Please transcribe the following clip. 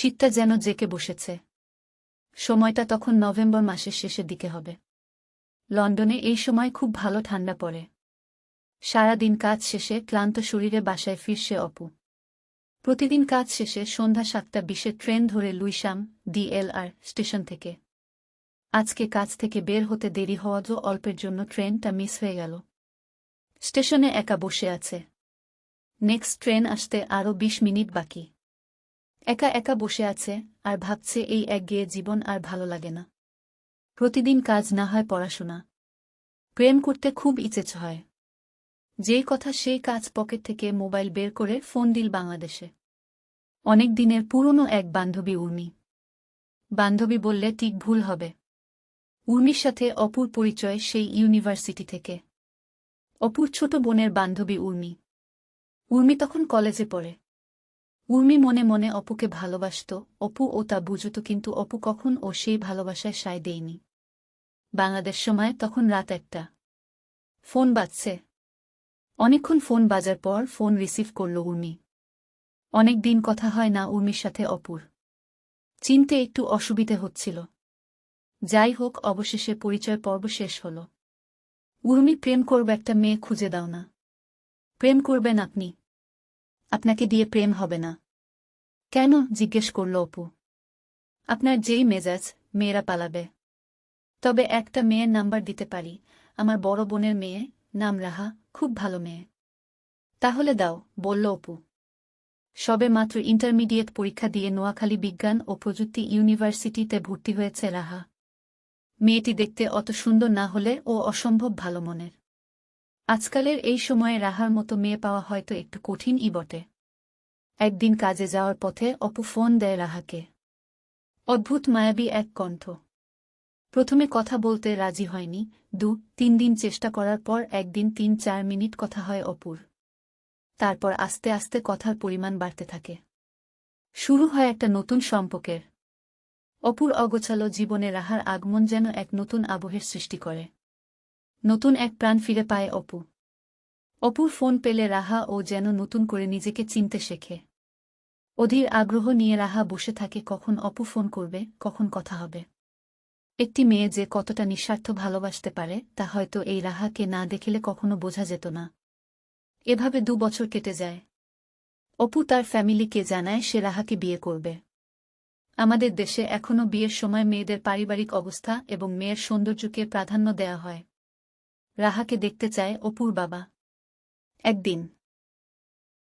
শীতটা যেন জেঁকে বসেছে। সময়টা তখন নভেম্বর মাসের শেষের দিকে হবে। লন্ডনে এই সময় খুব ভালো ঠান্ডা পড়ে। সারাদিন কাজ শেষে ক্লান্ত শরীরে বাসায় ফিরছে অপু। প্রতিদিন কাজ শেষে সন্ধ্যা 7:20 ট্রেন ধরে লুইসাম DLR স্টেশন থেকে। আজকে কাজ থেকে বের হতে দেরি হওয়াও অল্পের জন্য ট্রেনটা মিস হয়ে গেল। স্টেশনে একা বসে আছে। নেক্সট ট্রেন আসতে আরও 20 মিনিট বাকি। একা একা বসে আছে আর ভাবছে এই একঘেয়ে জীবন আর ভালো লাগে না। প্রতিদিন কাজ না হয় পড়াশোনা। প্রেম করতে খুব ইচ্ছে হয়। যেই কথা সেই কাজ, পকেট থেকে মোবাইল বের করে ফোন দিল বাংলাদেশে। অনেক দিনের পুরনো এক বান্ধবী উর্মি। বান্ধবী বললে ঠিক ভুল হবে। উর্মির সাথে অপুর পরিচয় সেই ইউনিভার্সিটি থেকে। অপুর ছোট বোনের বান্ধবী উর্মি। উর্মি তখন কলেজে পড়ে। উর্মি মনে মনে অপুকে ভালোবাসত, অপু ও তা বুঝত, কিন্তু অপু কখন ও সেই ভালোবাসায় সায় দেয়নি। বাংলাদেশ সময় তখন রাত 1টা। ফোন বাজছে। অনেকক্ষণ ফোন বাজার পর ফোন রিসিভ করল উর্মি। অনেক দিন কথা হয় না উর্মির সাথে অপুর। চিনতে একটু অসুবিধে হচ্ছিল। যাই হোক, অবশেষে পরিচয় পর্ব শেষ হল। উর্মি, প্রেম করবে একটা মেয়ে খুঁজে দাও না। প্রেম করবেন আপনি? আপনাকে দিয়ে প্রেম হবে না। কেন? জিজ্ঞেস করল অপু। আপনার যেই মেজাজ, মেয়েরা পালাবে। তবে একটা মেয়ের নাম্বার দিতে পারি, আমার বড় বোনের মেয়ে, নাম রাহা, খুব ভালো মেয়ে। তাহলে দাও, বলল অপু। সবে মাত্র ইন্টারমিডিয়েট পরীক্ষা দিয়ে নোয়াখালী বিজ্ঞান ও প্রযুক্তি ইউনিভার্সিটিতে ভর্তি হয়েছে রাহা। মেয়েটি দেখতে অত সুন্দর না হলে ও অসম্ভব ভালো মনের। আজকালের এই সময়ে রাহার মতো মেয়ে পাওয়া হয়তো একটু কঠিনই বটে। একদিন কাজে যাওয়ার পথে অপু ফোন দেয় রাহাকে। অদ্ভুত মায়াবী এক কণ্ঠ। প্রথমে কথা বলতে রাজি হয়নি। 2-3 দিন চেষ্টা করার পর একদিন 3-4 মিনিট কথা হয় অপুর। তারপর আস্তে আস্তে কথার পরিমাণ বাড়তে থাকে। শুরু হয় একটা নতুন সম্পর্কের। অপুর অগোছালো জীবনে রাহার আগমন যেন এক নতুন আবহের সৃষ্টি করে। নতুন এক প্রাণ ফিরে পায় অপু। অপুর ফোন পেলে রাহা ও যেন নতুন করে নিজেকে চিনতে শেখে। অধীর আগ্রহ নিয়ে রাহা বসে থাকে, কখন অপু ফোন করবে, কখন কথা হবে। একটি মেয়ে যে কতটা নিঃস্বার্থ ভালোবাসতে পারে তা হয়তো এই রাহাকে না দেখলে কখনো বোঝা যেত না। এভাবে 2 বছর কেটে যায়। অপু তার ফ্যামিলিকে জানায় সে রাহাকে বিয়ে করবে। আমাদের দেশে এখনও বিয়ের সময় মেয়েদের পারিবারিক অবস্থা এবং মেয়ের সৌন্দর্যকে প্রাধান্য দেয়া হয়। রাহাকে দেখতে চায় অপুর বাবা। একদিন